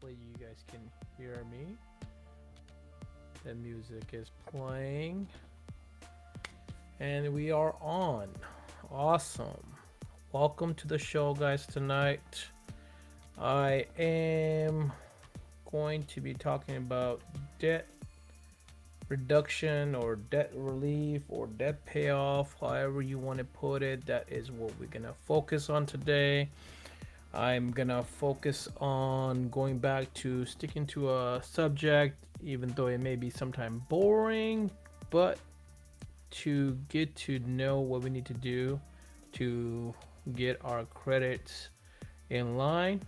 Hopefully you guys can hear me. The music is playing and we are on. Awesome. Welcome to the show, guys. Tonight I am going to be talking about debt reduction or debt relief or debt payoff, however you want to put it. That is what we're gonna focus on today. I'm gonna focus on going back to sticking to a subject, even though it may be sometimes boring, but to get to know what we need to do to get our credits in line.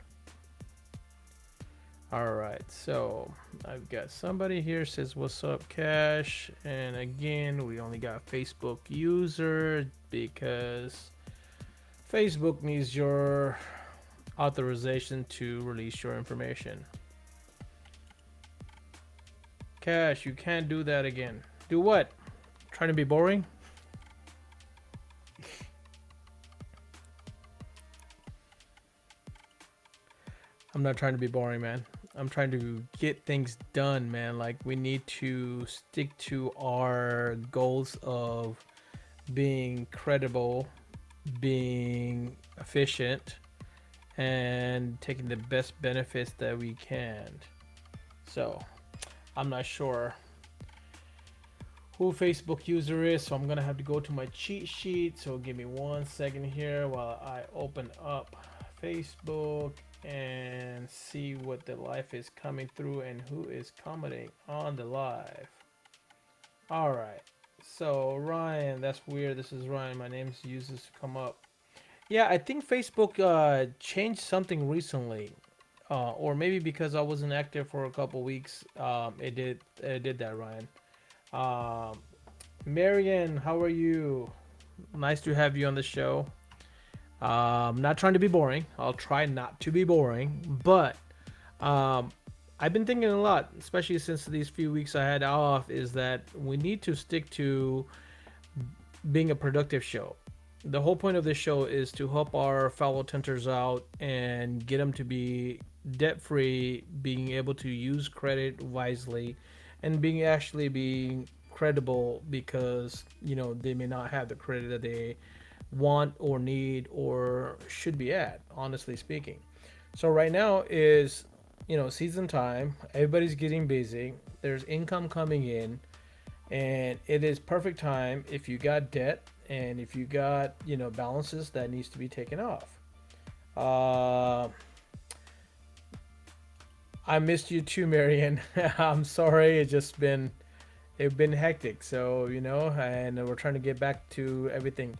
All right, so I've got somebody here says, "What's up, Cash?" And again, we only got Facebook user because Facebook needs your authorization to release your information. Cash, you can't do that again. Do what? Trying to be boring? I'm not trying to be boring, man. I'm trying to get things done, man. Like, we need to stick to our goals of being credible, being efficient, and taking the best benefits that we can. So, I'm not sure who Facebook user is, so I'm gonna have to go to my cheat sheet. So give me 1 second here while I open up Facebook and see what the live is coming through and who is commenting on the live. All right, so Ryan, that's weird. This is Ryan. My name's uses to come up. Yeah, I think Facebook changed something recently, or maybe because I wasn't active for a couple weeks, it did that, Ryan. Um, Marian, how are you? Nice to have you on the show. Not trying to be boring. I'll try not to be boring, but um, I've been thinking a lot, especially since these few weeks I had off, is that we need to stick to being a productive show. The whole point of this show is to help our fellow tenters out and get them to be debt free, being able to use credit wisely, and being credible because they may not have the credit that they want or need or should be at, honestly speaking. So right now is season time. Everybody's getting busy. There's income coming in, and it is perfect time if you got debt and if you got balances that needs to be taken off. uh I missed you too, Marion. I'm sorry, it's been hectic, so and we're trying to get back to everything.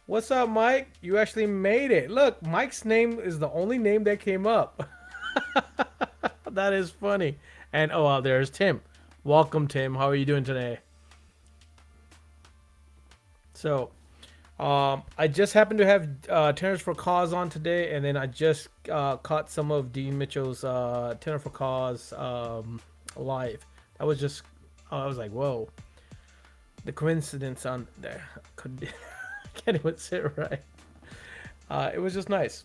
What's up, Mike? You actually made it. Look, Mike's name is the only name that came up. That is funny. And oh, there's Tim. Welcome, Tim. How are you doing today? So, I just happened to have Tenors for Cause on today, and then I just caught some of Dean Mitchell's Tenor for Cause live. That was just, I was like, whoa, the coincidence on there. I can't even say it right. It was just nice.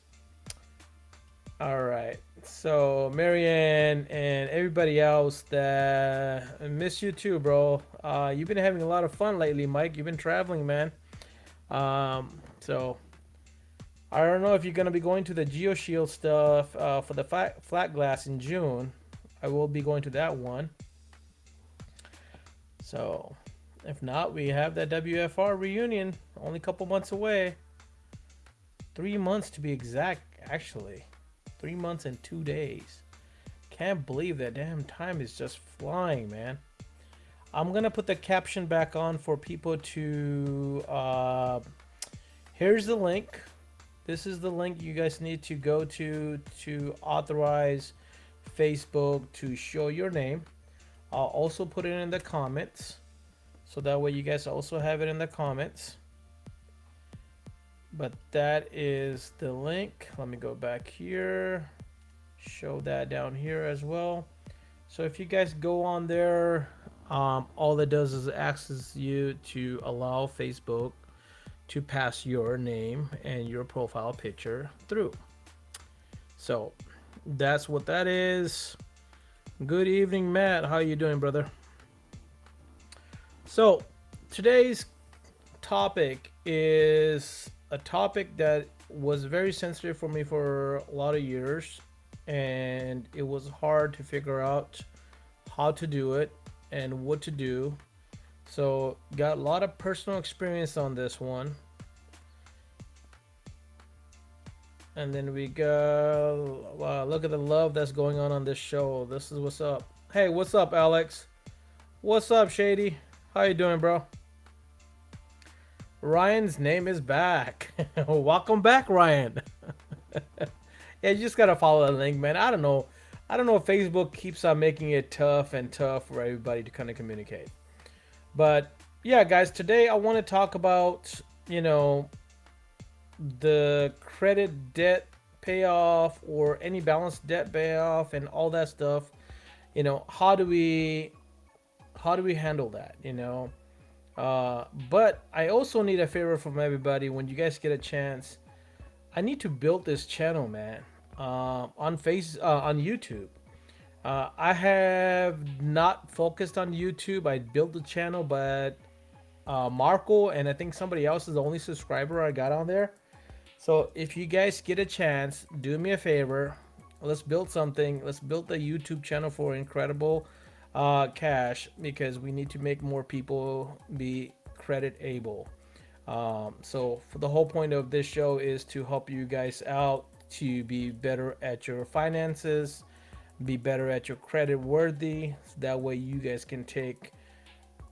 All right. So, Marianne and everybody else that I miss you too, bro. You've been having a lot of fun lately, Mike. You've been traveling, man. So I don't know if you're gonna be going to the GeoShield stuff for the flat glass in June. I will be going to that one. So if not, we have that WFR reunion only a couple months away. 3 months to be exact, actually. 3 months and 2 days. Can't believe that damn time is just flying, man. I'm gonna put the caption back on for people to. Here's the link. This is the link you guys need to go to authorize Facebook to show your name. I'll also put it in the comments, so that way you guys also have it in the comments. But that is the link. Let me go back here. Show that down here as well. So if you guys go on there, all it does is asks you to allow Facebook to pass your name and your profile picture through. So That's what that is. Good evening, Matt. How you doing, brother? So, today's topic is a topic that was very sensitive for me for a lot of years, and it was hard to figure out how to do it and what to do. So, got a lot of personal experience on this one. And then we go, wow, look at the love that's going on this show. This is what's up. Hey, what's up, Alex? What's up, Shady? How you doing, bro? Ryan's name is back. Welcome back, Ryan. Yeah, you just gotta follow the link, man. I don't know. I don't know if Facebook keeps on making it tough and tough for everybody to kind of communicate. But yeah, guys, today I want to talk about, you know, the credit debt payoff or any balance debt payoff and all that stuff. How do we handle that? But I also need a favor from everybody. When you guys get a chance, I need to build this channel, man. On YouTube. I have not focused on YouTube. I built the channel, but Marco and I think somebody else is the only subscriber I got on there. So if you guys get a chance, do me a favor. Let's build something. Let's build the YouTube channel for Incredible Cash, because we need to make more people be credit able. So for the whole point of this show is to help you guys out to be better at your finances, be better at your credit worthy. So that way you guys can take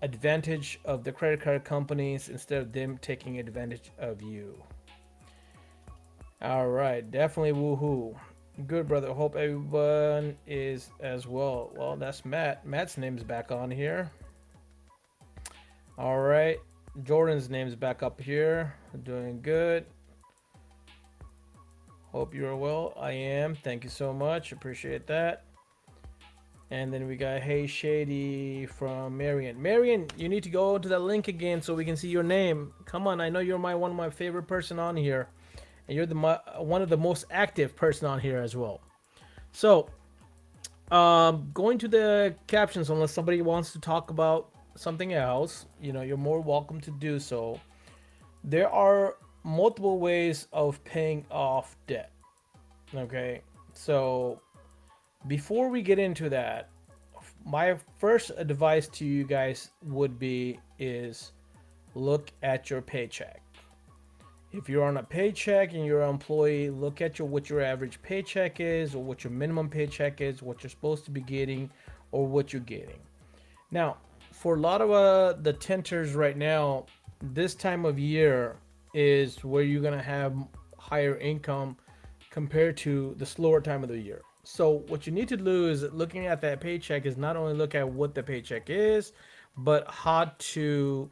advantage of the credit card companies instead of them taking advantage of you. All right, definitely woohoo. Good, brother. Hope everyone is as well. Well, that's Matt. Matt's name's back on here. All right, Jordan's name's back up here. Doing good. Hope you're well. I am. Thank you so much. Appreciate that. And then we got Hey Shady from Marion. Marion, you need to go to that link again so we can see your name. Come on, I know you're one of my favorite person on here. And you're one of the most active person on here as well. So, going to the captions, unless somebody wants to talk about something else, you're more welcome to do so. There are multiple ways of paying off debt. Okay, so before we get into that, my first advice to you guys would be is look at your paycheck. If you're on a paycheck and you're an employee, look at what your average paycheck is, or what your minimum paycheck is, what you're supposed to be getting, or what you're getting. Now, for a lot of the tenters right now, this time of year is where you're gonna have higher income compared to the slower time of the year. So what you need to do is looking at that paycheck is not only look at what the paycheck is, but how to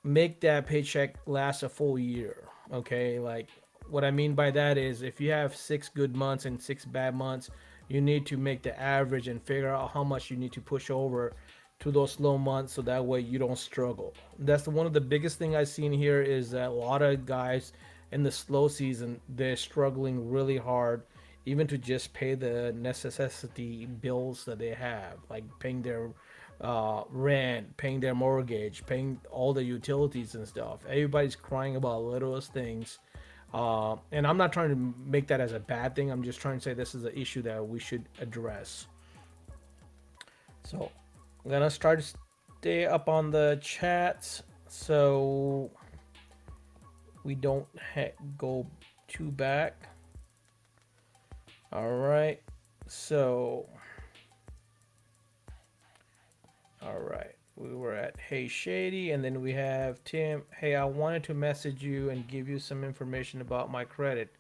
make that paycheck last a full year. Okay, like what I mean by that is if you have 6 good months and 6 bad months, you need to make the average and figure out how much you need to push over to those slow months so that way you don't struggle. That's one of the biggest thing I've seen here is that a lot of guys in the slow season, they're struggling really hard even to just pay the necessity bills that they have, like paying their rent, paying their mortgage, paying all the utilities and stuff. Everybody's crying about littlest things. And I'm not trying to make that as a bad thing. I'm just trying to say this is an issue that we should address. So I'm gonna start to stay up on the chats so we don't go too back. All right. So all right, we were at Hey Shady, and then we have Tim. Hey, I wanted to message you and give you some information about my credit.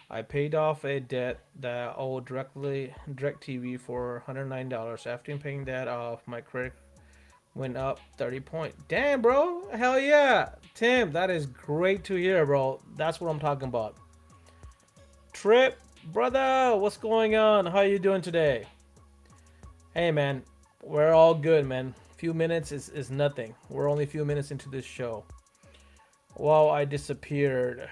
I paid off a debt that I owed DirecTV for $109. After paying that off, my credit went up 30 points. Damn, bro. Hell yeah. Tim, that is great to hear, bro. That's what I'm talking about. Trip, brother, what's going on? How you doing today? Hey, man. We're all good, man. Few minutes is nothing. We're only a few minutes into this show. Wow, I disappeared.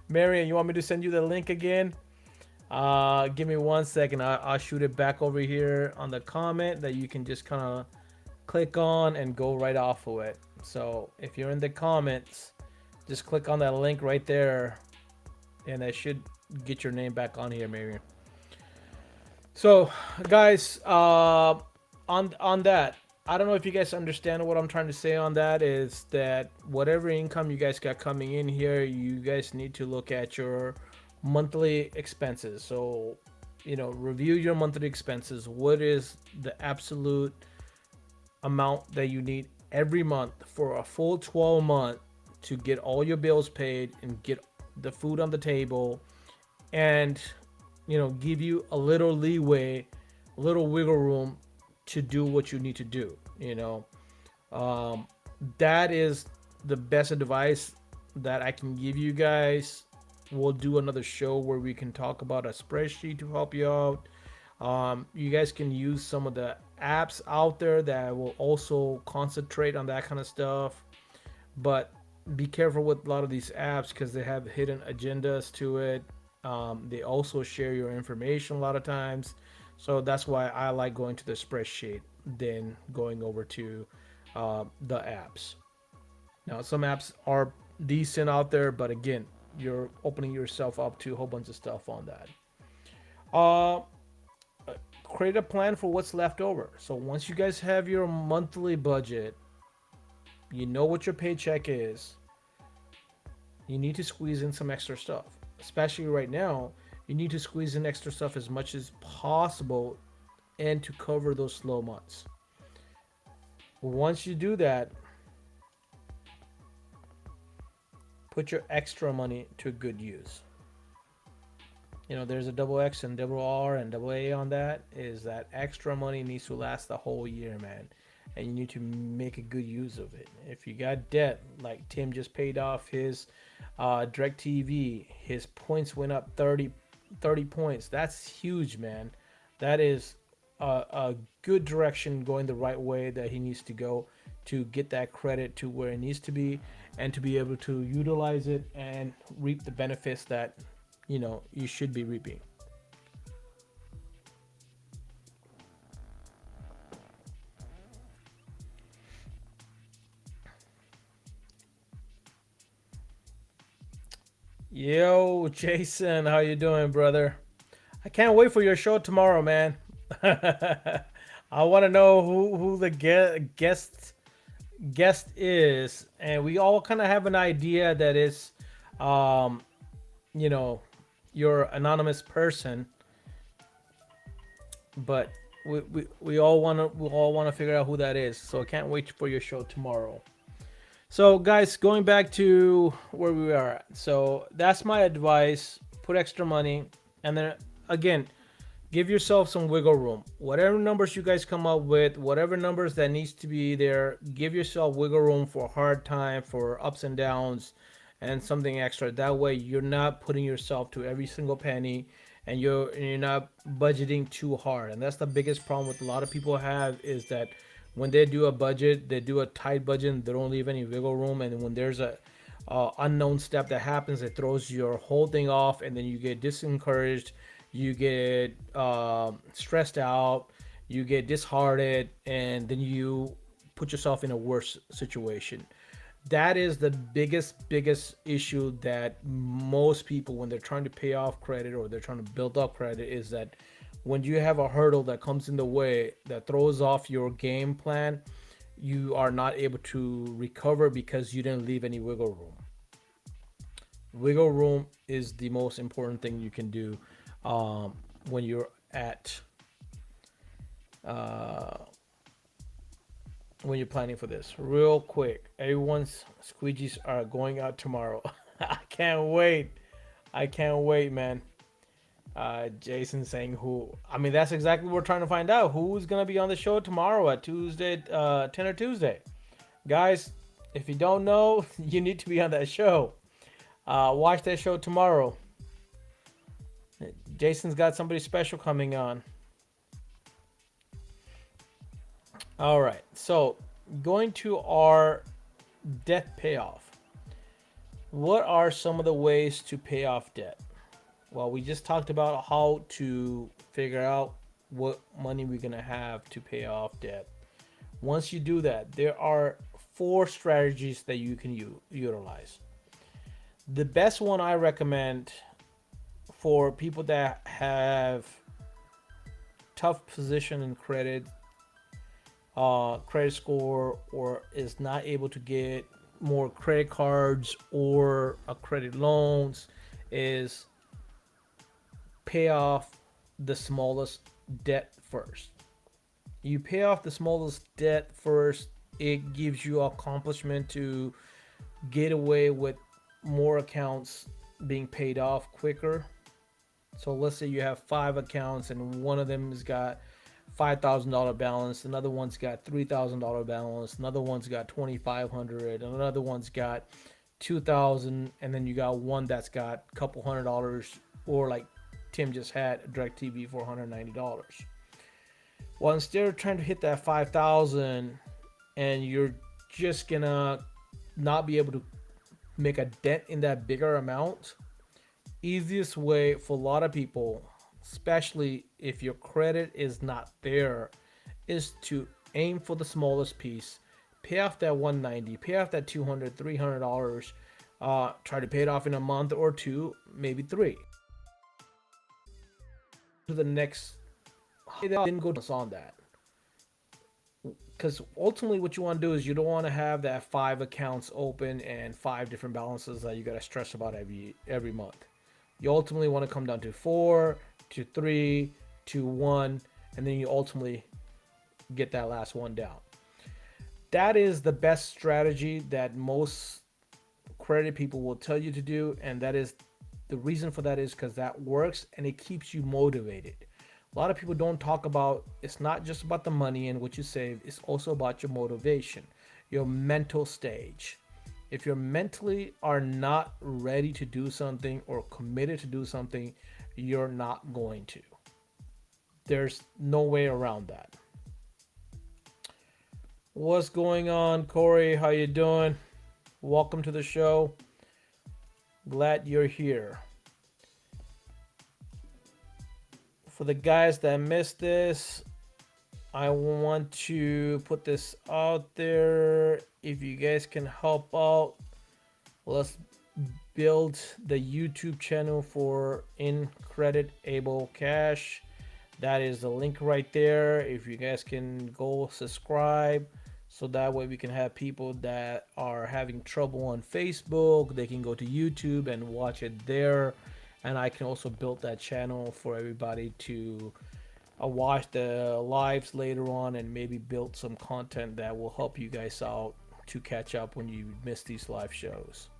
Marion, you want me to send you the link again? Give me 1 second. I'll shoot it back over here on the comment that you can just kind of click on and go right off of it. So if you're in the comments, just click on that link right there, and that should get your name back on here, Marion. So, guys, on that, I don't know if you guys understand what I'm trying to say on that. Is that whatever income you guys got coming in here, you guys need to look at your monthly expenses. So, review your monthly expenses. What is the absolute amount that you need every month for a full 12 month to get all your bills paid and get the food on the table, and give you a little leeway, a little wiggle room to do what you need to do. Um, that is the best advice that I can give you guys. We'll do another show where we can talk about a spreadsheet to help you out. You guys can use some of the apps out there that will also concentrate on that kind of stuff. But be careful with a lot of these apps because they have hidden agendas to it. They also share your information a lot of times. So that's why I like going to the spreadsheet than going over to the apps. Now, some apps are decent out there, but again, you're opening yourself up to a whole bunch of stuff on that. Uh, Create a plan for what's left over. So once you guys have your monthly budget, you know what your paycheck is, you need to squeeze in some extra stuff. Especially right now, you need to squeeze in extra stuff as much as possible and to cover those slow months. Once you do that, put your extra money to good use. There's a double X and double R and double A on that. Is that extra money needs to last the whole year, man. And you need to make a good use of it. If you got debt, like Tim just paid off his direct TV, his points went up 30 points. That's huge, man. That is a good direction going the right way that he needs to go to get that credit to where it needs to be and to be able to utilize it and reap the benefits that you should be reaping. Yo, Jason, how you doing, brother? I can't wait for your show tomorrow, man. I want to know who the guest is, and we all kind of have an idea that is, um, you know, your anonymous person, but we all want to figure out who that is. So I can't wait for your show tomorrow. So guys, going back to where we are at. So that's my advice. Put extra money, and then again, give yourself some wiggle room. Whatever numbers you guys come up with, whatever numbers that needs to be there, give yourself wiggle room for hard time, for ups and downs, and something extra. That way, you're not putting yourself to every single penny, and you're not budgeting too hard. And that's the biggest problem with a lot of people have is that when they do a budget, they do a tight budget, and they don't leave any wiggle room. And when there's a unknown step that happens, it throws your whole thing off, and then you get disencouraged, you get stressed out, you get disheartened, and then you put yourself in a worse situation. That is the biggest issue that most people, when they're trying to pay off credit or they're trying to build up credit, is that when you have a hurdle that comes in the way that throws off your game plan, you are not able to recover because you didn't leave any wiggle room. Wiggle room is the most important thing you can do when you're at uh, when you're planning for this. Real quick, everyone's squeegees are going out tomorrow. I can't wait. I can't wait, man. Jason saying who? I mean, that's exactly what we're trying to find out. Who's gonna be on the show tomorrow at Tuesday, 10 or Tuesday, guys? If you don't know, you need to be on that show. Watch that show tomorrow. Jason's got somebody special coming on. All right, so going to our debt payoff. What are some of the ways to pay off debt? Well, we just talked about how to figure out what money we're going to have to pay off debt. Once you do that, there are four strategies that you can utilize. The best one I recommend for people that have tough position in credit score, or is not able to get more credit cards or credit loans, is pay off the smallest debt first. You pay off the smallest debt first, it gives you accomplishment to get away with more accounts being paid off quicker. So let's say you have 5 accounts and one of them has got $5,000 balance, another one's got $3,000 balance, another one's got 2,500, and another one's got 2,000, and then you got one that's got a couple $100, or like Tim just had a DirecTV for $190. Well, instead of trying to hit that 5,000, and you're just gonna not be able to make a dent in that bigger amount, easiest way for a lot of people, especially if your credit is not there, is to aim for the smallest piece, pay off that 190, pay off that 200, $300, try to pay it off in a month or two, maybe three. To the next, then go on that. Because ultimately what you want to do is you don't want to have that 5 accounts open and 5 different balances that you got to stress about every month. You ultimately want to come down to 4, to 3, to 1, and then you ultimately get that last one down. That is the best strategy that most credit people will tell you to do, and that is the reason for that is because that works and it keeps you motivated. A lot of people don't talk about, it's not just about the money and what you save, it's also about your motivation, your mental stage. If you mentally are not ready to do something or committed to do something, you're not going to. There's no way around that. What's going on, Corey? How you doing? Welcome to the show. Glad you're here. For the guys that missed this, I want to put this out there. If you guys can help out, let's build the YouTube channel for Incredible Cash. That is the link right there. If you guys can go subscribe, so that way we can have people that are having trouble on Facebook, they can go to YouTube and watch it there. And I can also build that channel for everybody to watch the lives later on, and maybe build some content that will help you guys out to catch up when you miss these live shows.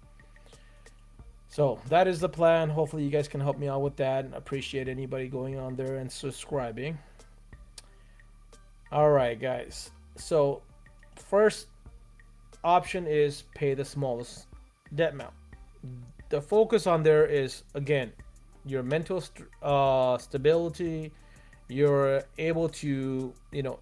So that is the plan. Hopefully you guys can help me out with that. Appreciate anybody going on there and subscribing. All right, guys. So first option is pay the smallest debt amount. The focus on there is, again, your mental stability. You're able to,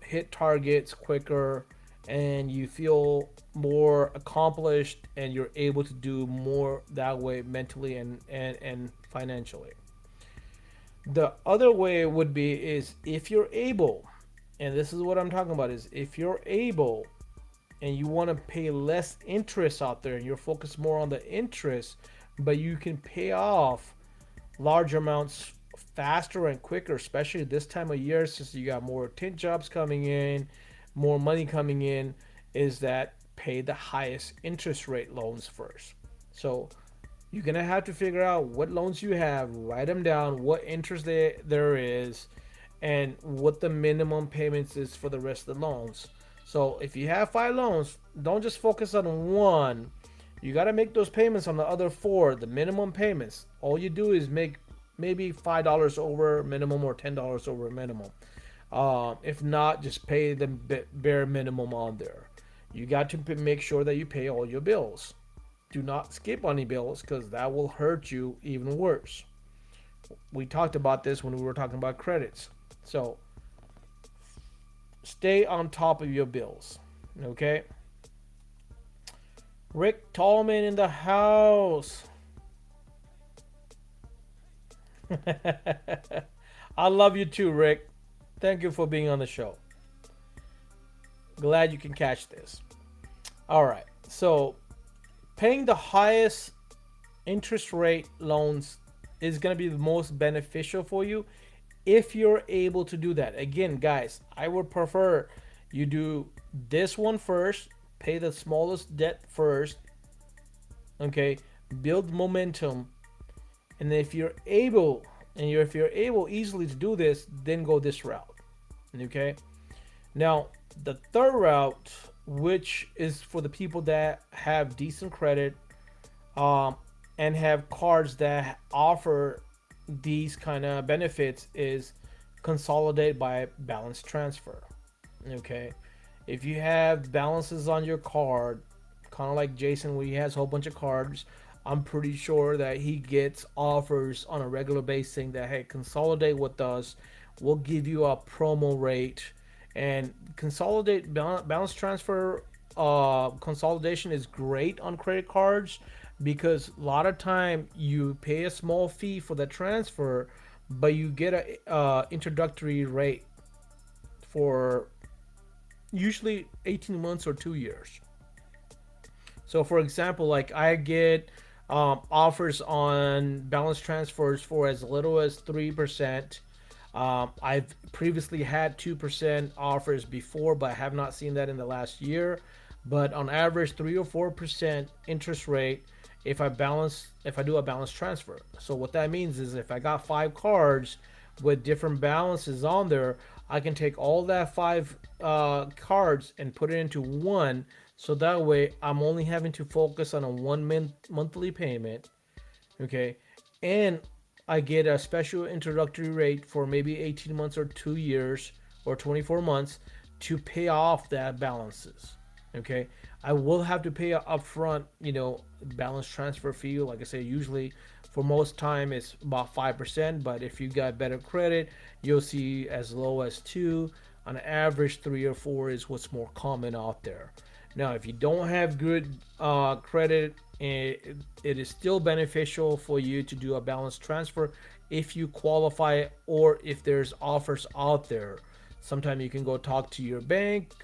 hit targets quicker, and you feel more accomplished, and you're able to do more that way mentally and financially. The other way would be is if you're able, and this is what I'm talking about, is if you're able and you want to pay less interest out there and you're focused more on the interest, but you can pay off large amounts faster and quicker, especially this time of year, since you got more tint jobs coming in, more money coming in, is that pay the highest interest rate loans first. So you're gonna have to figure out what loans you have, write them down, what interest there is, and what the minimum payments is for the rest of the loans. So if you have 5 loans, don't just focus on one. You got to make those payments on the other 4, the minimum payments. All you do is make maybe $5 over minimum or $10 over minimum. If not, just pay the bare minimum on there. You got to make sure that you pay all your bills. Do not skip any bills, because that will hurt you even worse. We talked about this when we were talking about credits. So stay on top of your bills, okay? Rick Tallman in the house. I love you too, Rick. Thank you for being on the show. Glad you can catch this. All right. So, paying the highest interest rate loans is going to be the most beneficial for you if you're able to do that. Again, guys, I would prefer you do this one first, pay the smallest debt first, okay? Build momentum, and if you're able if you're able easily to do this, then go this route. Okay? Now, the third route, which is for the people that have decent credit, um, and have cards that offer these kind of benefits, is consolidate by balance transfer. Okay, if you have balances on your card, kind of like Jason, where he has a whole bunch of cards, I'm pretty sure that he gets offers on a regular basis saying that, hey, consolidate with us, we'll give you a promo rate. And consolidate balance transfer, consolidation is great on credit cards because a lot of time you pay a small fee for the transfer, but you get a introductory rate for usually 18 months or 2 years. So, for example, like I get offers on balance transfers for as little as 3%. I've previously had 2% offers before, but I have not seen that in the last year. But on average, 3 or 4% interest rate if I do a balance transfer. So what that means is if I got 5 cards with different balances on there, I can take all that 5 cards and put it into one. So that way, I'm only having to focus on a monthly payment. Okay, and I get a special introductory rate for maybe 18 months or 2 years or 24 months to pay off that balances. Okay, I will have to pay a upfront, balance transfer fee. Like I say, usually for most time it's about 5%, but if you got better credit, you'll see as low as two. On average, 3 or 4 is what's more common out there. Now, if you don't have good credit, it is still beneficial for you to do a balance transfer if you qualify or if there's offers out there. Sometimes you can go talk to your bank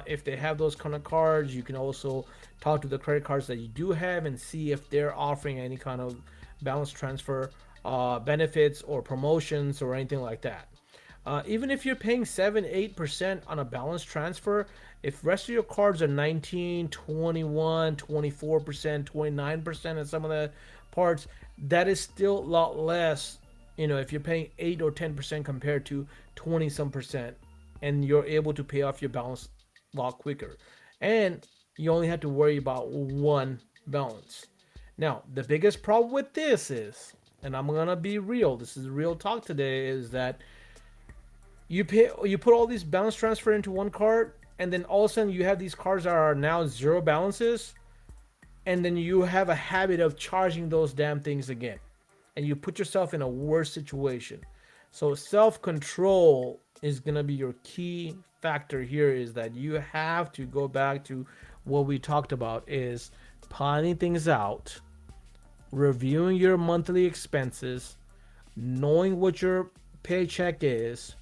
if they have those kind of cards. You can also talk to the credit cards that you do have and see if they're offering any kind of balance transfer benefits or promotions or anything like that. Even if you're paying 7 8% on a balance transfer, if rest of your cards are 19, 21, 24%, 29% in some of the parts, that is still a lot less. If you're paying 8 or 10% compared to 20 some percent, and you're able to pay off your balance a lot quicker. And you only have to worry about one balance. Now, the biggest problem with this is, and I'm gonna be real, this is real talk today, is that you put all these balance transfer into one card, and then all of a sudden you have these cards that are now zero balances, and then you have a habit of charging those damn things again, and you put yourself in a worse situation. So self-control is going to be your key factor here, is that you have to go back to what we talked about, is planning things out, reviewing your monthly expenses, knowing what your paycheck is,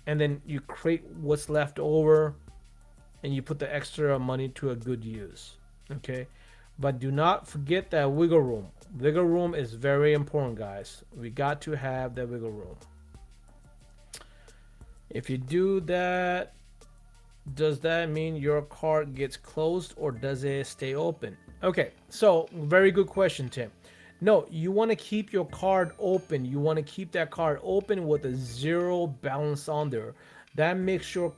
and then you create what's left over and you put the extra money to a good use. Okay, but do not forget that wiggle room. Wiggle room is very important, guys. We got to have that wiggle room. If you do that, does that mean your card gets closed or does it stay open? Okay, so very good question, Tim. No, you want to keep your card open. You want to keep that card open with a zero balance on there. That makes your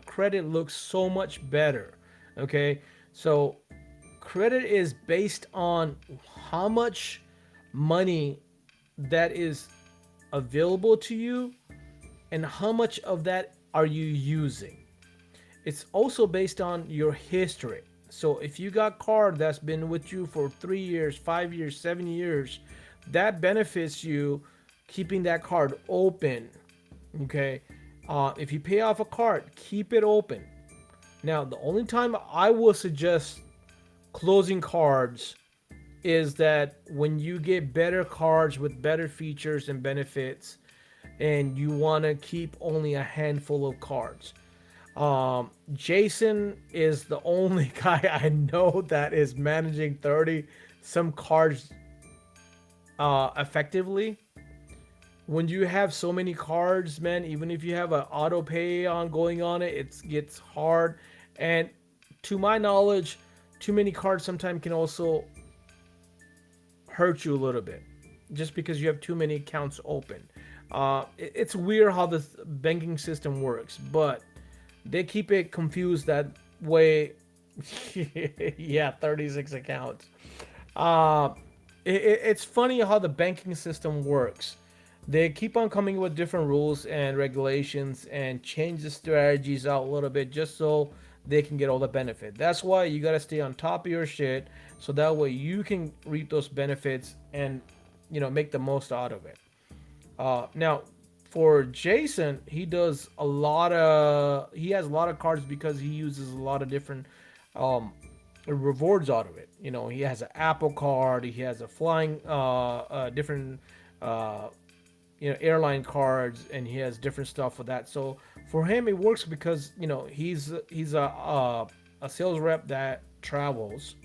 credit look so much better. Okay, so credit is based on how much money that is available to you and how much of that are you using. It's also based on your history. So if you got card that's been with you for 3 years, 5 years, 7 years, that benefits you keeping that card open. Okay. If you pay off a card, keep it open. Now, the only time I will suggest closing cards is that when you get better cards with better features and benefits, and you want to keep only a handful of cards. Jason is the only guy I know that is managing 30 some cards effectively. When you have so many cards, man, even if you have an auto pay on going on it, it gets hard. And to my knowledge, too many cards sometimes can also hurt you a little bit just because you have too many accounts open. It's weird how the banking system works, but they keep it confused that way. Yeah, 36 accounts. Uh, it's funny how the banking system works. They keep on coming with different rules and regulations and change the strategies out a little bit just so they can get all the benefit. That's why you got to stay on top of your shit so that way you can reap those benefits and make the most out of it. Now, for Jason, he has a lot of cards because he uses a lot of different um, rewards out of it. He has an Apple card, he has a flying, different, uh, airline cards, and he has different stuff for that. So for him, it works because he's a sales rep that travels.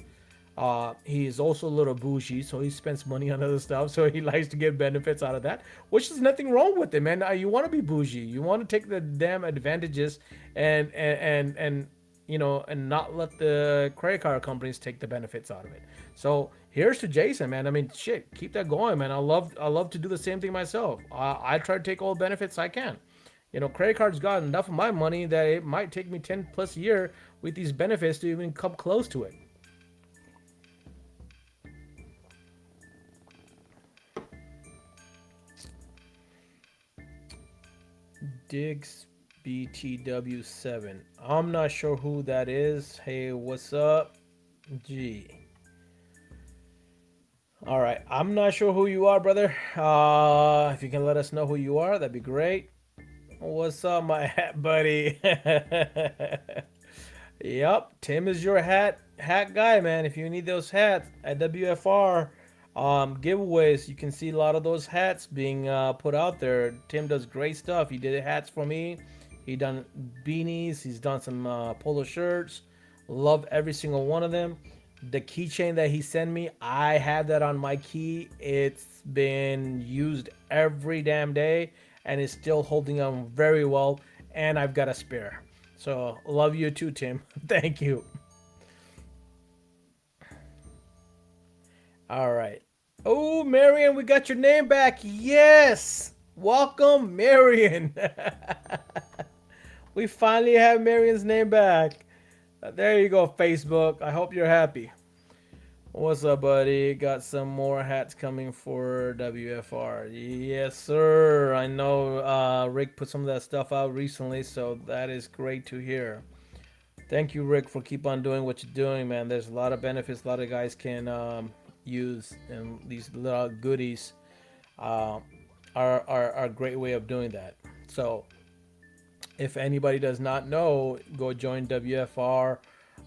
He is also a little bougie, so he spends money on other stuff. So he likes to get benefits out of that, which is nothing wrong with it, man. You want to be bougie, you want to take the damn advantages, and not let the credit card companies take the benefits out of it. So here's to Jason, man. I mean, shit, keep that going, man. I love to do the same thing myself. I try to take all the benefits I can. Credit cards got enough of my money that it might take me 10 plus year with these benefits to even come close to it. Diggs BTW7. I'm not sure who that is. Hey, what's up? Gee. All right. I'm not sure who you are, brother. If you can let us know who you are, that'd be great. What's up, my hat buddy? Yep, Tim is your hat guy, man. If you need those hats at WFR giveaways, you can see a lot of those hats being put out there. Tim does great stuff. He did hats for me. He done beanies. He's done some polo shirts. Love every single one of them. The keychain that he sent me, I have that on my key. It's been used every damn day and is still holding on very well. And I've got a spare. So love you too, Tim. Thank you. All right. Oh, Marion, we got your name back. Yes. Welcome, Marion. We finally have Marion's name back. There you go, Facebook. I hope you're happy. What's up, buddy? Got some more hats coming for WFR. Yes, sir. I know Rick put some of that stuff out recently, so that is great to hear. Thank you, Rick, for keep on doing what you're doing, man. There's a lot of benefits a lot of guys can use, and these little goodies uh, are a great way of doing that. So, if anybody does not know, go join WFR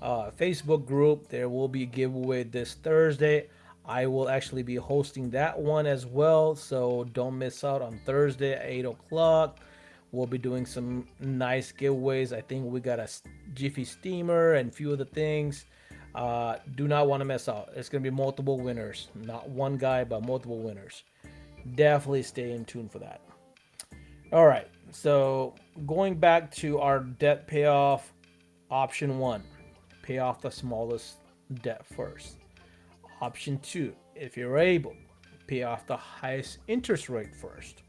Facebook group. There will be a giveaway this Thursday. I will actually be hosting that one as well, so don't miss out on Thursday at 8 o'clock. We'll be doing some nice giveaways. I think we got a Jiffy steamer and a few other things. Do not want to miss out. It's going to be multiple winners. Not one guy, but multiple winners. Definitely stay in tune for that. All right. So going back to our debt payoff, option one, pay off the smallest debt first. Option two, if you're able, pay off the highest interest rate first.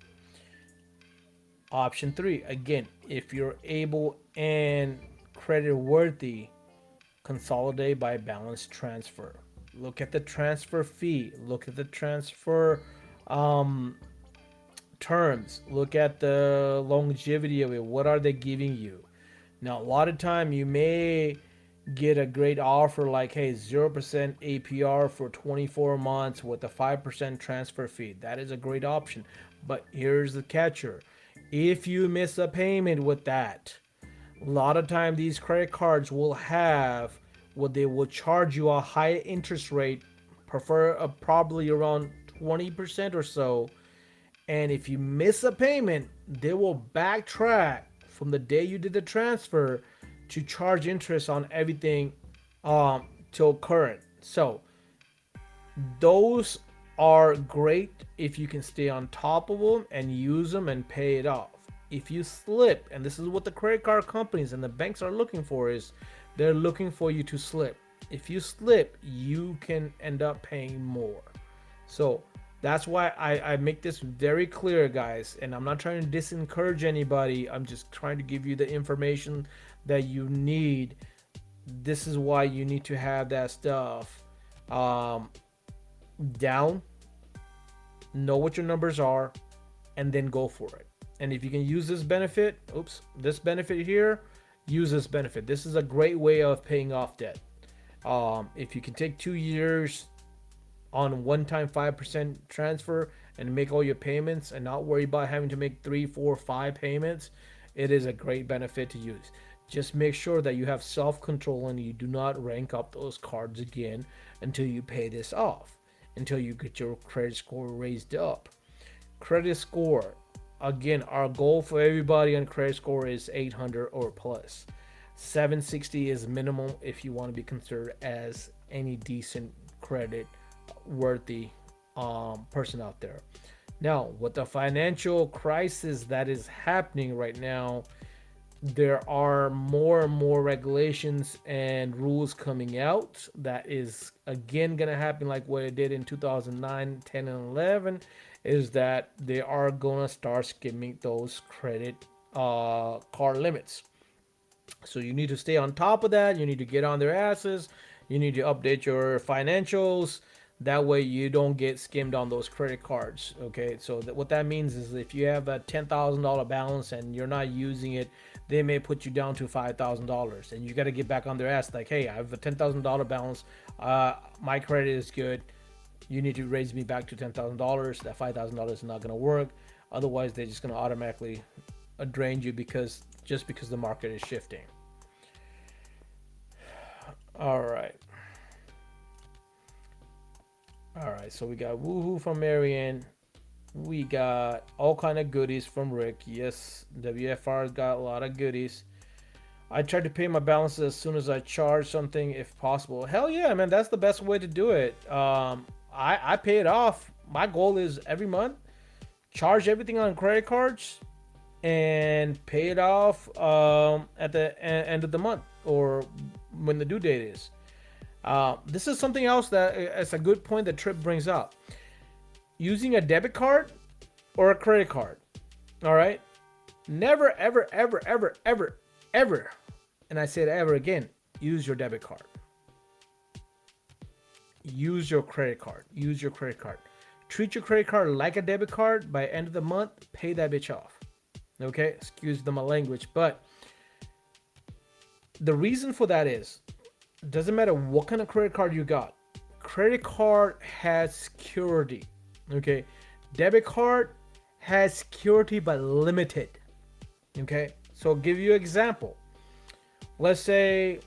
Option three, again, if you're able and credit worthy, consolidate by balance transfer. Look at the transfer fee. Look at the transfer um, terms. Look at the longevity of it. What are they giving you? Now, a lot of time you may get a great offer like, hey, 0% APR for 24 months with a 5% transfer fee. That is a great option. But here's the catcher. If you miss a payment with that, A lot of time these credit cards will have what they will charge you a high interest rate, prefer probably around 20% or so. And if you miss a payment, they will backtrack from the day you did the transfer to charge interest on everything till current. So those are great if you can stay on top of them and use them and pay it off. If you slip, and this is what the credit card companies and the banks are looking for, is they're looking for you to slip. If you slip, you can end up paying more. So that's why I make this very clear, guys. And I'm not trying to discourage anybody. I'm just trying to give you the information that you need. This is why you need to have that stuff um, down, know what your numbers are, and then go for it. And if you can use this benefit, this benefit here, use this benefit. This is a great way of paying off debt. If you can take 2 years on one-time 5% transfer and make all your payments and not worry about having to make 3, 4, 5 payments, it is a great benefit to use. Just make sure that you have self-control and you do not rank up those cards again until you pay this off, until you get your credit score raised up. Credit score, again, our goal for everybody on credit score is 800 or plus. 760 is minimum if you want to be considered as any decent credit worthy person out there. Now, with the financial crisis that is happening right now, there are more and more regulations and rules coming out that is again going to happen like what it did in 2009, 10, and 11, is that they are going to start skimming those credit card limits. So you need to stay on top of that. You need to get on their asses. You need to update your financials. That way you don't get skimmed on those credit cards. Okay, so what that means is if you have a $10,000 balance and you're not using it, they may put you down to $5,000, and you got to get back on their ass like, hey, I have a $10,000 balance. My credit is good. You need to raise me back to $10,000. That $5,000 is not going to work. Otherwise, they're just going to automatically drain you because the market is shifting. All right. So we got woohoo from Marianne. We got all kind of goodies from Rick. Yes, WFR's got a lot of goodies. I try to pay my balances as soon as I charge something if possible. Hell yeah, man, that's the best way to do it. I pay it off. My goal is every month charge everything on credit cards and pay it off at the end of the month or when the due date is. This is something else that it's a good point that Trip brings up. Using a debit card or a credit card. All right. Never, ever, ever, ever, ever, ever, and I say it ever again, use your debit card. Use your credit card. Use your credit card. Treat your credit card like a debit card. By end of the month, pay that bitch off. Okay? Excuse my language, but the reason for that is, it doesn't matter what kind of credit card you got. Credit card has security. Okay? Debit card has security but limited. Okay? So I'll give you an example. Let's say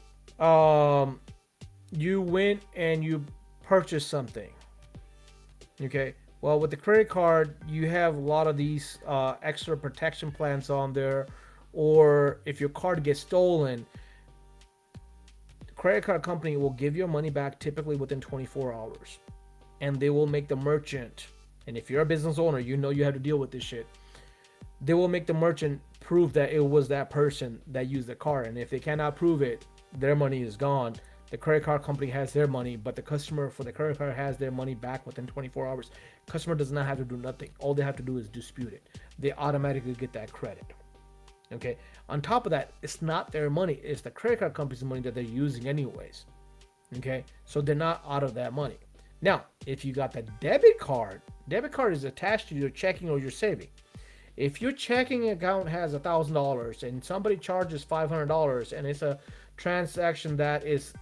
you went and you purchased something. Okay? Well, with the credit card, you have a lot of these extra protection plans on there. Or if your card gets stolen, the credit card company will give your money back typically within 24 hours. And they will make the merchant, and if you're a business owner, you know you have to deal with this shit. They will make the merchant prove that it was that person that used the card. And if they cannot prove it, their money is gone. The credit card company has their money, but the customer for the credit card has their money back within 24 hours. Customer does not have to do nothing. All they have to do is dispute it. They automatically get that credit. Okay. On top of that, it's not their money. It's the credit card company's money that they're using anyways. Okay. So they're not out of that money. Now, if you got the debit card is attached to your checking or your saving. If your checking account has $1,000 and somebody charges $500 and it's a transaction that is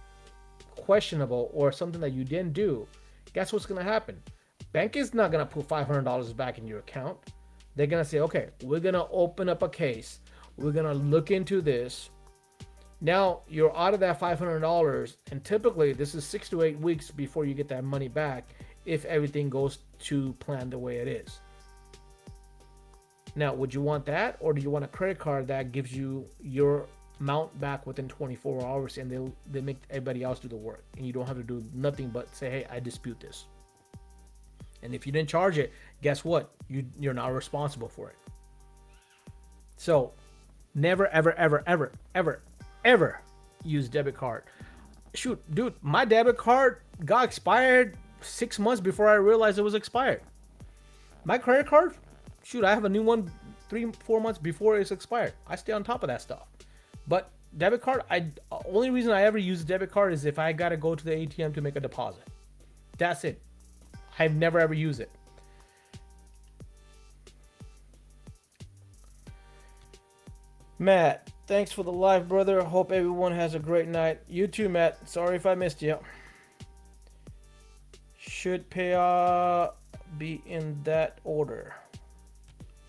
questionable or something that you didn't do, guess what's going to happen? Bank is not going to put $500 back in your account. They're going to say, okay, we're going to open up a case. We're going to look into this. Now you're out of that $500, and typically this is 6 to 8 weeks before you get that money back if everything goes to plan the way it is. Now, would you want that, or do you want a credit card that gives you your amount back within 24 hours, and they make everybody else do the work, and you don't have to do nothing but say, hey, I dispute this. And if you didn't charge it, guess what? You're not responsible for it. So never, ever, ever, ever, ever, ever use debit card. Shoot, dude, my debit card got expired 6 months before I realized it was expired. My credit card, shoot, I have a new one 3-4 months before it's expired. I stay on top of that stuff. But debit card, only reason I ever use a debit card is if I gotta go to the ATM to make a deposit. That's it. I've never ever used it. Matt, thanks for the live, brother. Hope everyone has a great night. You too, Matt. Sorry if I missed you. Should payoff be in that order?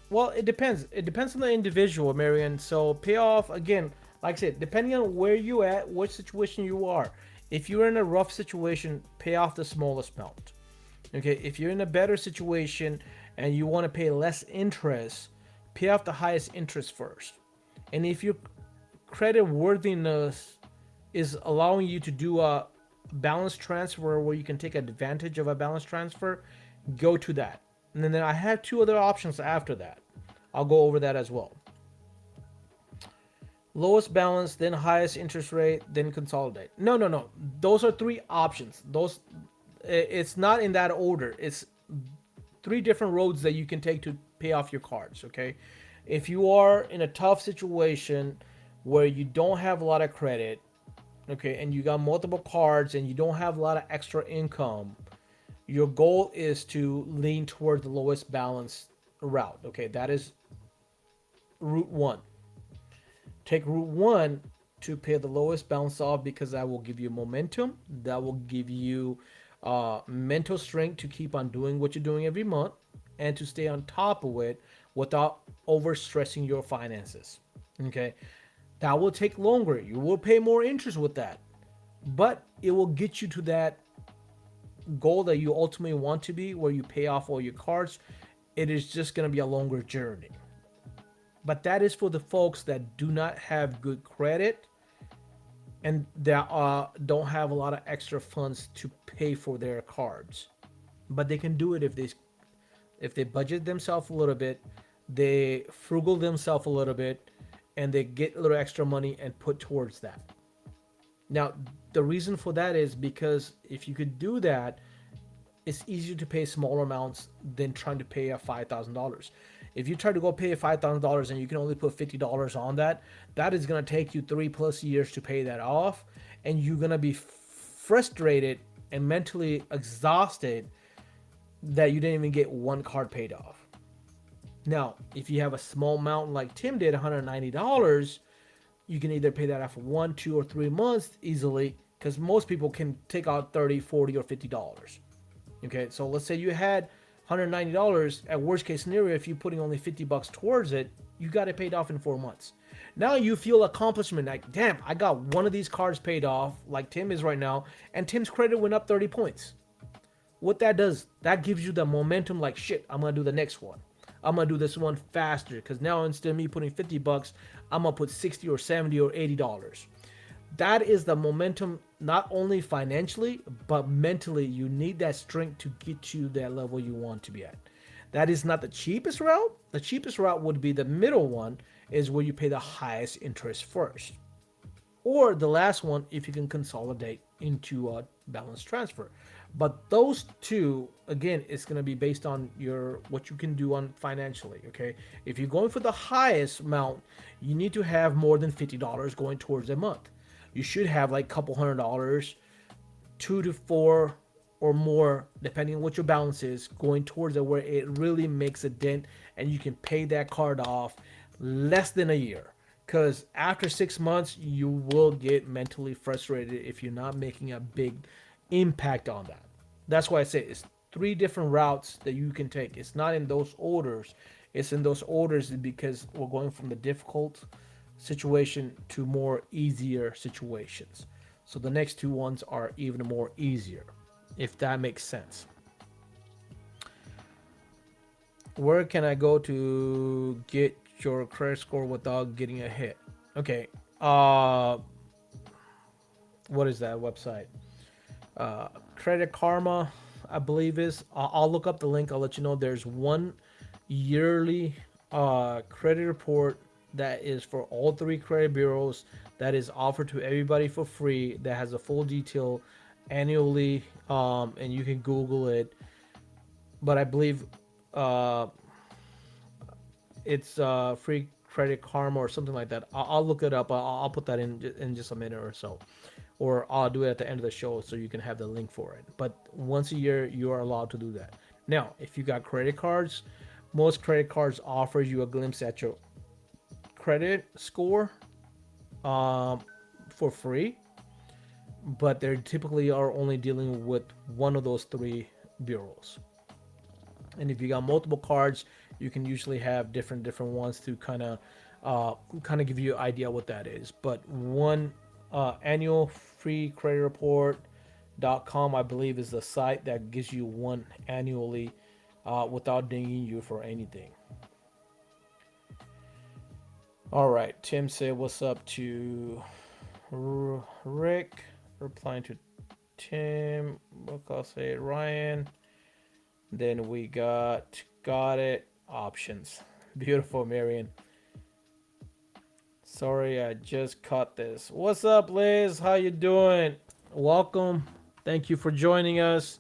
Well, it depends. It depends on the individual, Marion. So payoff, again, like I said, depending on where you at, what situation you are. If you're in a rough situation, pay off the smallest amount. Okay, if you're in a better situation and you want to pay less interest, pay off the highest interest first. And if your credit worthiness is allowing you to do a balance transfer where you can take advantage of a balance transfer, go to that. And then I have 2 other options after that. I'll go over that as well. Lowest balance, then highest interest rate, then consolidate. No. Those are 3 options. It's not in that order. It's 3 different roads that you can take to pay off your cards, okay? If you are in a tough situation where you don't have a lot of credit, okay, and you got multiple cards and you don't have a lot of extra income, your goal is to lean toward the lowest balance route, okay? That is route 1. Take route 1 to pay the lowest balance off because that will give you momentum. That will give you mental strength to keep on doing what you're doing every month and to stay on top of it without overstressing your finances. Okay, that will take longer. You will pay more interest with that, but it will get you to that goal that you ultimately want to be, where you pay off all your cards. It is just going to be a longer journey. But that is for the folks that do not have good credit and that don't have a lot of extra funds to pay for their cards. But they can do it if they budget themselves a little bit, they frugal themselves a little bit, and they get a little extra money and put towards that. Now, the reason for that is because if you could do that, it's easier to pay smaller amounts than trying to pay a $5,000. If you try to go pay $5,000 and you can only put $50 on that, that is going to take you 3+ years to pay that off. And you're going to be frustrated and mentally exhausted that you didn't even get one card paid off. Now, if you have a small amount like Tim did, $190, you can either pay that off for 1, 2, or 3 months easily, because most people can take out $30, $40, or $50. Okay, so let's say you had $190. At worst case scenario, if you're putting only $50 towards it, you got it paid off in 4 months. Now you feel accomplishment, like, damn, I got one of these cards paid off, like Tim is right now, and Tim's credit went up 30 points. What that does, that gives you the momentum, like, shit, I'm gonna do the next one. I'm gonna do this one faster, because now instead of me putting $50, I'm gonna put $60 or $70 or $80. That is the momentum, not only financially, but mentally. You need that strength to get you that level you want to be at. That is not the cheapest route. The cheapest route would be the middle one, is where you pay the highest interest first. Or the last one, if you can consolidate into a balance transfer. But those two, again, it's going to be based on what you can do on financially, okay? If you're going for the highest amount, you need to have more than $50 going towards a month. You should have like a couple $100, 2 to 4 or more, depending on what your balance is, going towards it, where it really makes a dent and you can pay that card off less than a year. Because after 6 months, you will get mentally frustrated if you're not making a big impact on that. That's why I say it's 3 different routes that you can take. It's not in those orders. It's in those orders because we're going from the difficult situation to more easier situations. So the next two ones are even more easier, if that makes sense. Where can I go to get your credit score without getting a hit? Okay. What is that website? Credit Karma, I believe is. I'll look up the link. I'll let you know. There's one yearly credit report that is for all three credit bureaus that is offered to everybody for free. That has a full detail annually, and you can Google it. But I believe uh, it's free credit karma or something like that. I'll look it up. I'll put that in just a minute or so, or I'll do it at the end of the show so you can have the link for it. But once a year, you are allowed to do that. Now, if you got credit cards, most credit cards offer you a glimpse at your credit score um, for free, but they typically are only dealing with one of those three bureaus. And if you got multiple cards, you can usually have different ones to kind of give you an idea what that is. But one annual free credit report.com, I believe, is the site that gives you one annually without dinging you for anything. All right, Tim said, "What's up?" to Rick, replying to Tim. I'll say Ryan. Then we got it options. Beautiful, Marion. Sorry, I just caught this. What's up, Liz? How you doing? Welcome. Thank you for joining us.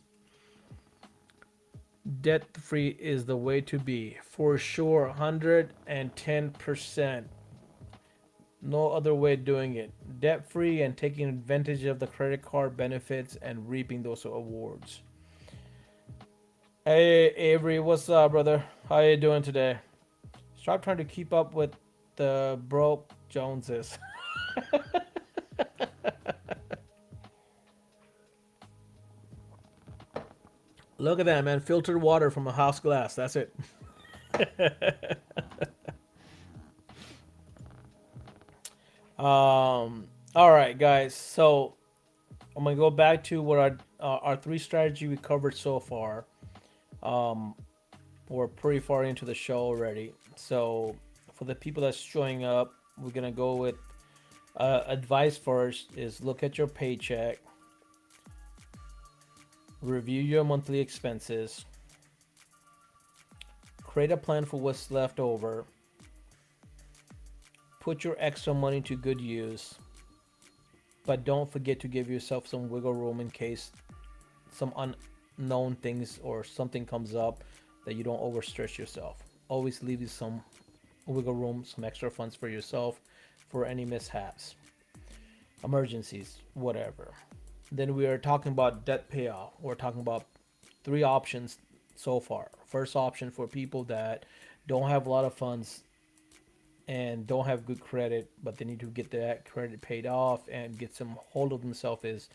Debt free is the way to be. For sure, 110%. No other way of doing it. Debt free and taking advantage of the credit card benefits and reaping those awards. Hey, Avery, what's up, brother? How you doing today? Stop trying to keep up with the broke Joneses. Look at that, man. Filtered water from a house glass. That's it. All right, guys. So I'm gonna go back to what our three strategy we covered so far. Um, we're pretty far into the show already. So for the people that's showing up, we're gonna go with advice first. Is look at your paycheck, review your monthly expenses, create a plan for what's left over, put your extra money to good use, but don't forget to give yourself some wiggle room in case some unknown things or something comes up that you don't overstretch yourself. Always leave you some wiggle room, some extra funds for yourself for any mishaps, emergencies, whatever. Then we are talking about debt payoff. We're talking about three options so far. First option for people that don't have a lot of funds and don't have good credit, but they need to get that credit paid off and get some hold of themselves is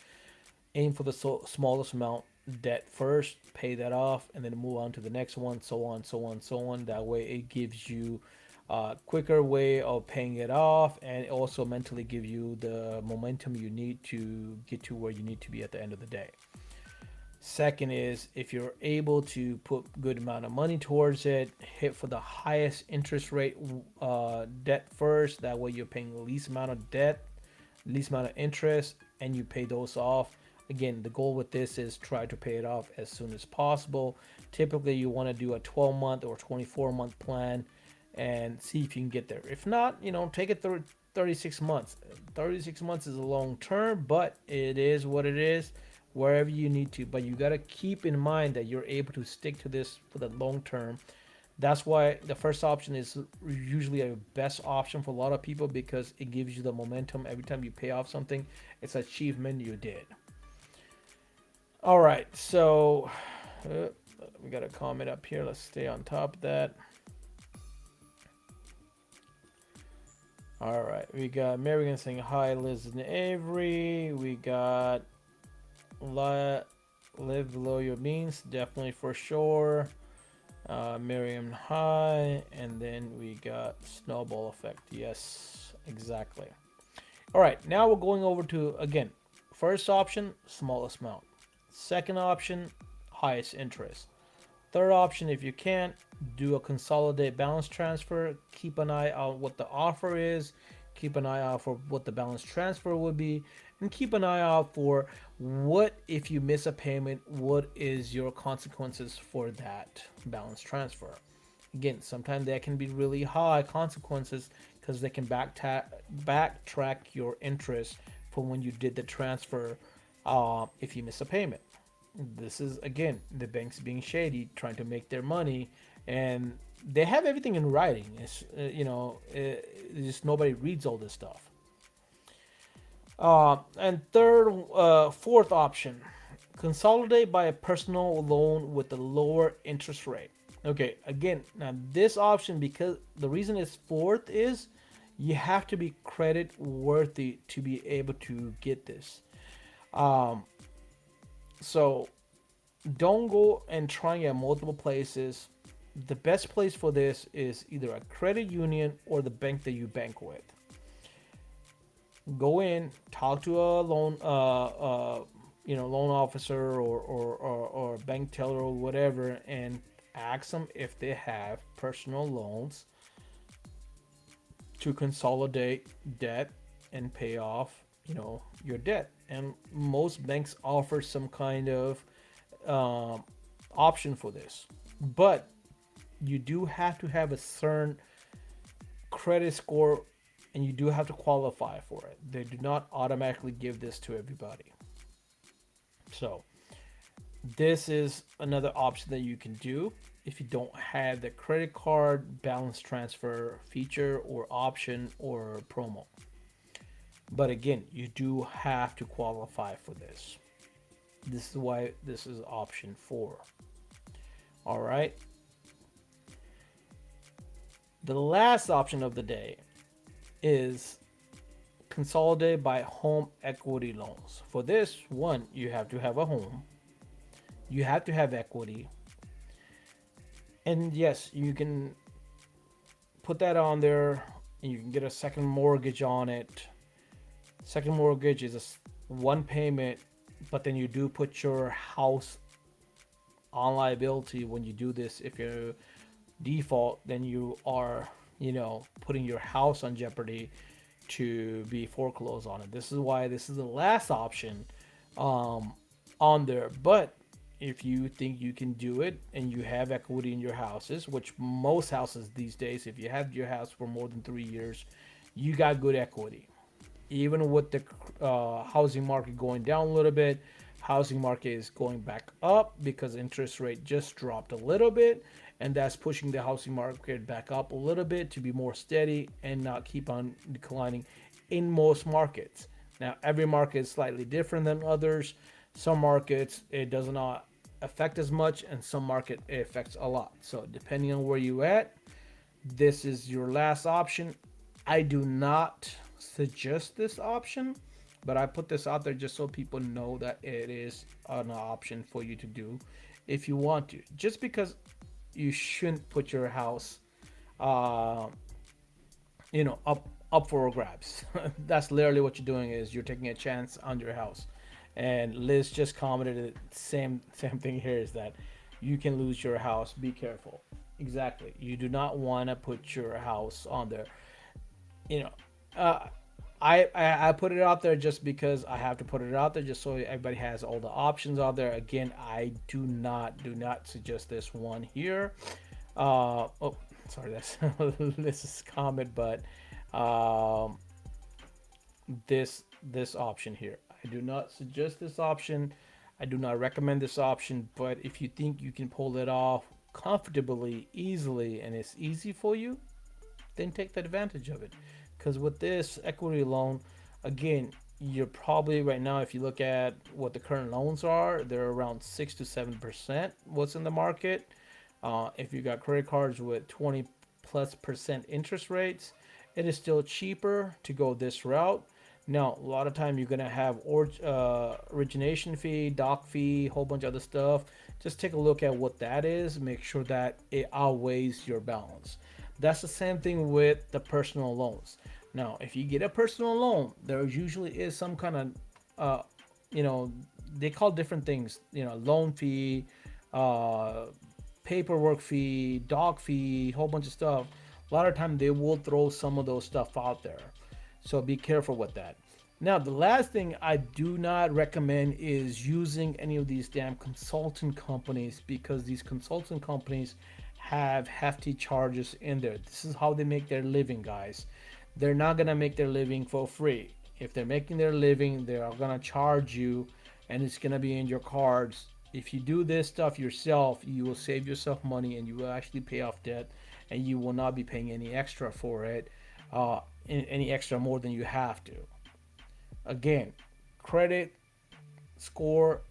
aim for the smallest amount debt first, pay that off, and then move on to the next one, so on, so on, so on. That way, it gives you a quicker way of paying it off, and it also mentally give you the momentum you need to get to where you need to be at the end of the day. Second is if you're able to put good amount of money towards it, hit for the highest interest rate debt first. That way, you're paying the least amount of debt, least amount of interest, and you pay those off. Again, the goal with this is try to pay it off as soon as possible. Typically, you want to do a 12-month or 24-month plan and see if you can get there. If not, take it 36 months. 36 months is a long term, but it is what it is, wherever you need to. But you got to keep in mind that you're able to stick to this for the long term. That's why the first option is usually a best option for a lot of people, because it gives you the momentum. Every time you pay off something, it's an achievement you did. All right, so we got a comment up here. Let's stay on top of that. All right, we got Marion saying hi, Liz and Avery. We got live below your means, definitely for sure. Miriam hi, and then we got snowball effect. Yes, Exactly. All right, now we're going over to, again, first option, smallest amount. Second option, highest interest. Third option, if you can't, do a consolidate balance transfer. Keep an eye out what the offer is. Keep an eye out for what the balance transfer would be. And keep an eye out for what, if you miss a payment, what is your consequences for that balance transfer. Again, sometimes that can be really high consequences because they can backtrack your interest from when you did the transfer if you miss a payment. This is, again, the banks being shady, trying to make their money, and they have everything in writing. It's just nobody reads all this stuff. And fourth option, consolidate by a personal loan with a lower interest rate. Okay, again, now this option, because the reason it's fourth is you have to be credit worthy to be able to get this. Um, so don't go and try at multiple places. The best place for this is either a credit union or the bank that you bank with. Go in, talk to a loan officer or bank teller or whatever, and ask them if they have personal loans to consolidate debt and pay off, your debt. And most banks offer some kind of option for this, but you do have to have a certain credit score and you do have to qualify for it. They do not automatically give this to everybody. So this is another option that you can do if you don't have the credit card balance transfer feature or option or promo. But again, you do have to qualify for this. This is why this is option 4. All right. The last option of the day is consolidated by home equity loans. For this one, you have to have a home. You have to have equity. And yes, you can put that on there and you can get a second mortgage on it. Second mortgage is one payment, but then you do put your house on liability when you do this. If you default, then you are, putting your house on jeopardy to be foreclosed on it. This is why this is the last option on there. But if you think you can do it and you have equity in your houses, which most houses these days, if you have your house for more than 3 years, you got good equity. Even with the housing market going down a little bit, housing market is going back up because interest rate just dropped a little bit, and that's pushing the housing market back up a little bit to be more steady and not keep on declining in most markets. Now, every market is slightly different than others. Some markets it does not affect as much, and some market it affects a lot. So depending on where you at, this is your last option. I do not suggest this option, but I put this out there just so people know that it is an option for you to do if you want to. Just because you shouldn't put your house, up for grabs. That's literally what you're doing is you're taking a chance on your house. And Liz just commented the same thing here is that you can lose your house. Be careful. Exactly. You do not want to put your house on there. I put it out there just because I have to put it out there just so everybody has all the options out there. Again, I do not suggest this one here. Oh, sorry, that's Liz's comment, but this option here, I do not suggest this option. I do not recommend this option, but if you think you can pull it off comfortably, easily, and it's easy for you, then take the advantage of it. Because with this equity loan, again, you're probably right now, if you look at what the current loans are, they're around 6 to 7% what's in the market. If you got credit cards with 20+% interest rates, it is still cheaper to go this route. Now, a lot of time you're gonna have origination fee, doc fee, whole bunch of other stuff. Just take a look at what that is. Make sure that it outweighs your balance. That's the same thing with the personal loans. Now, if you get a personal loan, there usually is some kind of, uh, you know, they call different things, loan fee, uh, paperwork fee, dog fee, whole bunch of stuff. A lot of time they will throw some of those stuff out there. So be careful with that. Now, the last thing I do not recommend is using any of these damn consultant companies, because these consultant companies have hefty charges in there. This is how they make their living, guys. They're not going to make their living for free. If they're making their living, they are going to charge you, and it's going to be in your cards. If you do this stuff yourself, you will save yourself money, and you will actually pay off debt, and you will not be paying any extra for it, uh, any extra more than you have to. Again, credit score,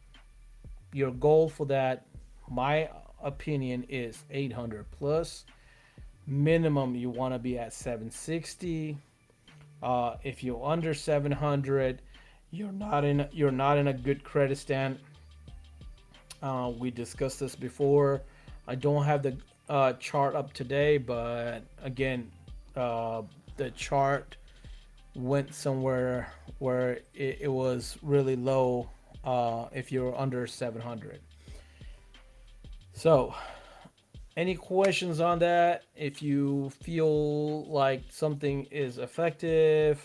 your goal for that, my opinion, is 800 plus. Minimum, you want to be at 760. If you're under 700, you're not in a good credit stand. We discussed this before. I don't have the chart up today, but again, uh, the chart went somewhere where it was really low if you're under 700. So, any questions on that? If you feel like something is effective,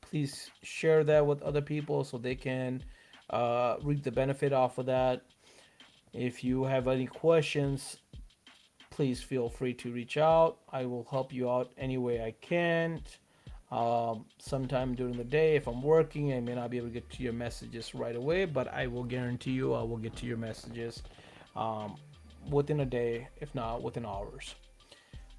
please share that with other people so they can reap the benefit off of that. If you have any questions, please feel free to reach out. I will help you out any way I can. Sometime during the day, if I'm working, I may not be able to get to your messages right away, but I will guarantee you I will get to your messages um, within a day, if not within hours.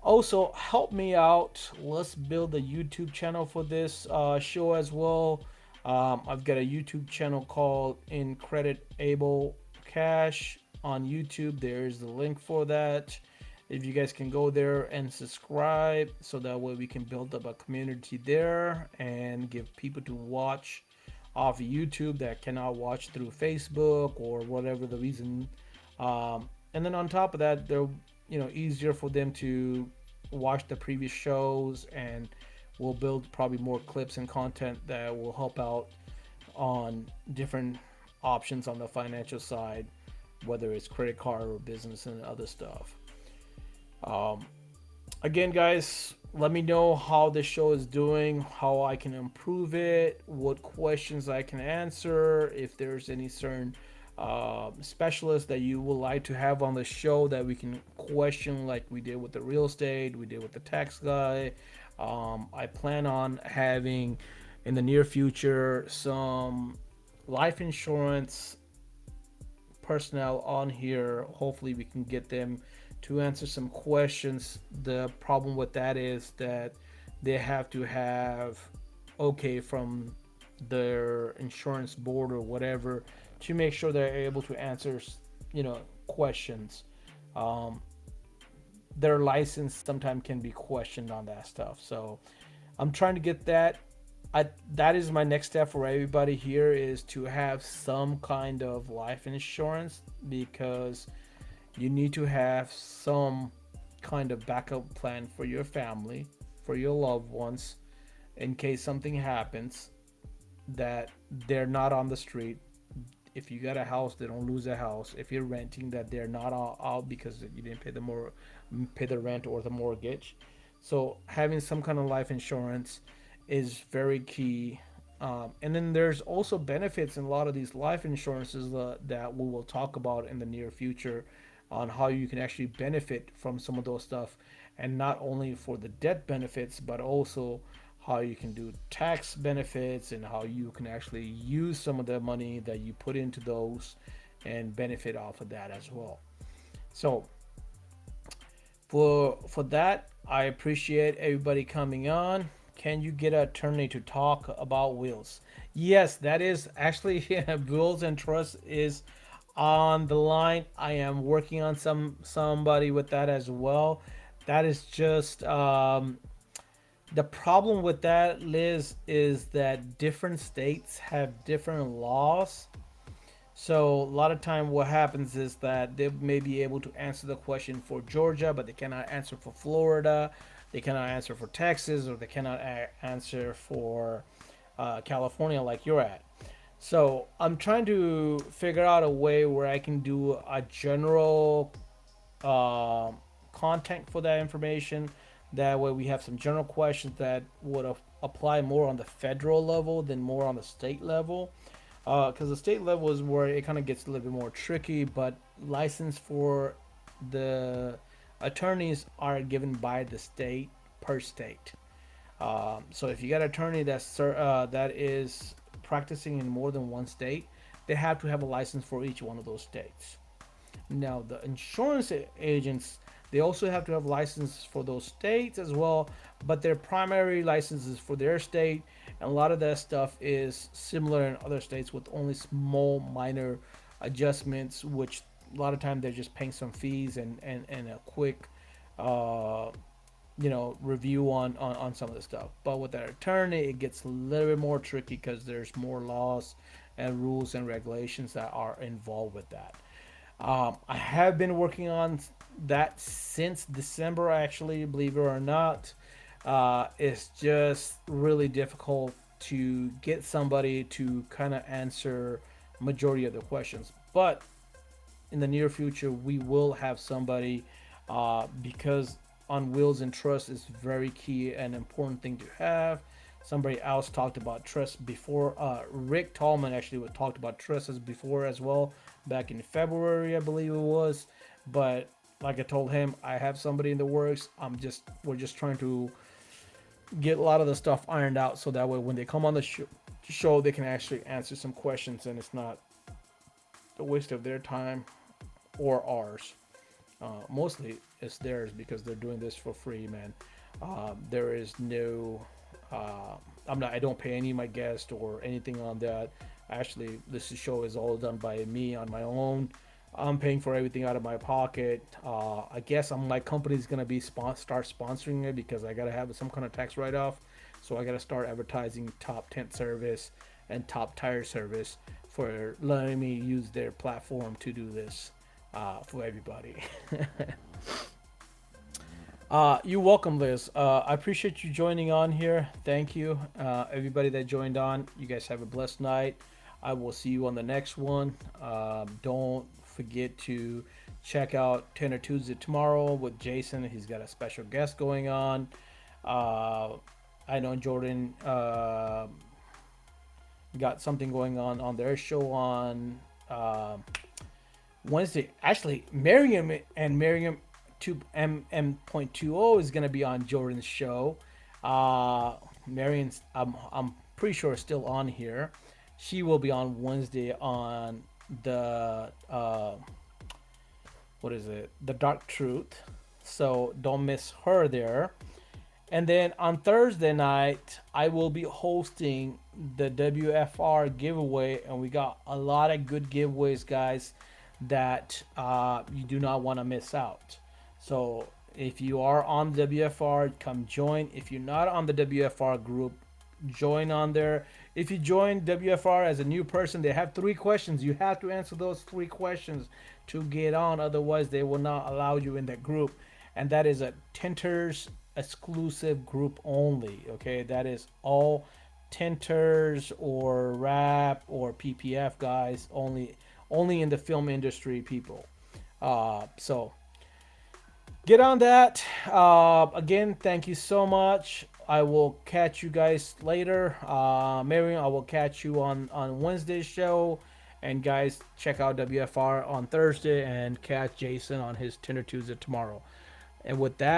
Also, help me out. Let's build a YouTube channel for this show as well. I've got a YouTube channel called Increditable Cash on YouTube. There's the link for that. If you guys can go there and subscribe, so that way we can build up a community there and give people to watch off YouTube that cannot watch through Facebook or whatever the reason. And then on top of that, they're easier for them to watch the previous shows, and we'll build probably more clips and content that will help out on different options on the financial side, whether it's credit card or business and other stuff. Um, Again, guys, let me know how the show is doing, how I can improve it, what questions I can answer, if there's any certain specialist that you would like to have on the show that we can question, like we did with the real estate, we did with the tax guy. I plan on having in the near future some life insurance personnel on here. Hopefully, we can get them to answer some questions. The problem with that is that they have to have okay from their insurance board or whatever to make sure they're able to answer, questions. Um, their license sometimes can be questioned on that stuff. So I'm trying to get that. That is my next step for everybody here, is to have some kind of life insurance, because you need to have some kind of backup plan for your family, for your loved ones, in case something happens, that they're not on the street. If you got a house, they don't lose a house. If you're renting, that they're not out because you didn't pay the rent or the mortgage. So having some kind of life insurance is very key. And then there's also benefits in a lot of these life insurances that we will talk about in the near future, on how you can actually benefit from some of those stuff, and not only for the debt benefits, but also how you can do tax benefits, and how you can actually use some of the money that you put into those and benefit off of that as well. So for that, I appreciate everybody coming on. Can you get an attorney to talk about wills? Yes, that is actually wills and trust is on the line. I am working on somebody with that as well. That is just the problem with that, Liz, is that different states have different laws. So a lot of time what happens is that they may be able to answer the question for Georgia, but they cannot answer for Florida. They cannot answer for Texas, or they cannot answer for California, like you're at. So I'm trying to figure out a way where I can do a general uh, content for that information. That way, we have some general questions that would apply more on the federal level than more on the state level. Because the state level is where it kind of gets a little bit more tricky, but license for the attorneys are given by the state per state. So if you got an attorney that is practicing in more than one state, they have to have a license for each one of those states. Now, the insurance agents, they also have to have licenses for those states as well, but their primary licenses for their state, and a lot of that stuff is similar in other states with only small minor adjustments, which a lot of time they're just paying some fees and a quick uh, review on some of the stuff. But with that attorney, it gets a little bit more tricky because there's more laws and rules and regulations that are involved with that. I have been working on that since December, actually, believe it or not. It's just really difficult to get somebody to kind of answer majority of the questions. But in the near future, we will have somebody because on wills and trust is very key and important thing to have. Somebody else talked about trust before. Rick Tallman actually talked about trusts before as well, back in February, I believe it was. But like I told him, I have somebody in the works. We're just trying to get a lot of the stuff ironed out so that way when they come on the show, they can actually answer some questions and it's not a waste of their time or ours. Mostly it's theirs because they're doing this for free, man. There is no, I don't pay any of my guests or anything on that. Actually, this show is all done by me on my own. I'm paying for everything out of my pocket. I guess my company's gonna be start sponsoring it because I gotta have some kind of tax write off. So I gotta start advertising Top Tent Service and Top Tire Service for letting me use their platform to do this for everybody. You're welcome, Liz. I appreciate you joining on here. Thank you, everybody that joined on. You guys have a blessed night. I will see you on the next one. Don't forget to check out Tenor Tuesday tomorrow with Jason. He's got a special guest going on. I know Jordan got something going on their show on Wednesday. Actually, Miriam 2M.20 is going to be on Jordan's show. Marion's, I'm pretty sure, is still on here. She will be on Wednesday on the what is it? The Dark Truth. So don't miss her there. And then on Thursday night, I will be hosting the WFR giveaway, and we got a lot of good giveaways, guys, that you do not want to miss out. So if you are on the WFR, come join. If you're not on the WFR group, join on there. If you join WFR as a new person, they have 3 questions. You have to answer those 3 questions to get on. Otherwise, they will not allow you in that group. And that is a Tenters exclusive group only. Okay, that is all Tenters or rap or PPF guys only. Only in the film industry people. So get on that. Again, thank you so much. I will catch you guys later. Marion, I will catch you on Wednesday's show. And guys, check out WFR on Thursday and catch Jason on his Tinder Tuesday tomorrow. And with that,